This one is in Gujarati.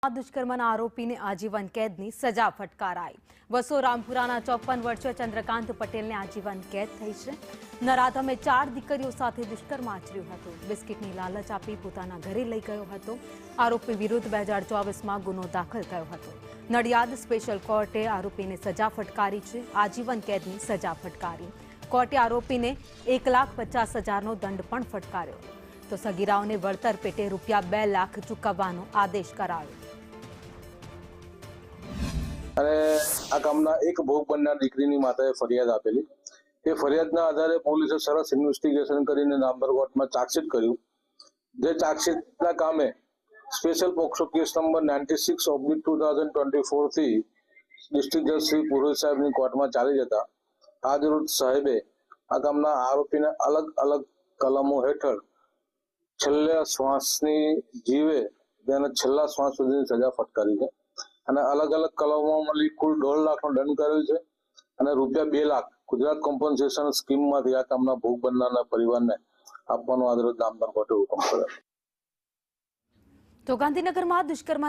દુષ્કર્મના આરોપીને આજીવન કેદની સજા ફટકારાઈ। વસો રામપુરાના 54 વર્ષીય ચંદ્રકાંત પટેલને આજીવન કેદ થઈ છે। નરાધમે 4 દીકરીઓ સાથે દુષ્કર્મ આચર્યું હતું। બિસ્કિટની લાલચ આપી પોતાના ઘરે લઈ ગયો હતો। આરોપી વિરુદ્ધ 2024માં ગુનો દાખલ થયો હતો। નડિયાદ સ્પેશિયલ કોર્ટે આરોપીને સજા ફટકારી છે। આજીવન કેદની સજા ફટકારી। કોર્ટે આરોપીને ₹1,50,000નો દંડ પણ ફટકાર્યો તો સગીરાઓને વળતર પેટે ₹2 લાખ ચૂકવવાનો આદેશ કરાયો। અને આ કામના એક ભોગ બનનાર દીકરીની માતાએ ફરિયાદ આપેલી। તે ફરિયાદના આધારે પોલીસે સરસ ઇન્વેસ્ટિગેશન કરીને નામદાર કોર્ટમાં ચાર્જશીટ કર્યું। જે ચાર્જશીટના કામે સ્પેશિયલ પોક્સો કેસ નંબર 96/2024 થી ડિસ્ટ્રિક્ટ જજ શ્રી પુરોહિત સાહેબની કોર્ટમાં ચાલી જતા આજરોજ સાહેબે આ કામના આરોપીને અલગ અલગ કલમો હેઠળ છેલ્લા શ્વાસની જીવે તેને છેલ્લા શ્વાસ સુધીની સજા ફટકારી છે અને અલગ અલગ કલમોમાં મળી કુલ 1.5 લાખનો દંડ કર્યો છે અને ₹2 લાખ ગુજરાત કોમ્પન્સેશન સ્કીમમાંથી આ કામના ભોગ બનનારના પરિવારને આપવાનો આજરોજ નામદાર કોર્ટે હુકમ કર્યો। તો ગાંધીનગરમાં દુષ્કર્મ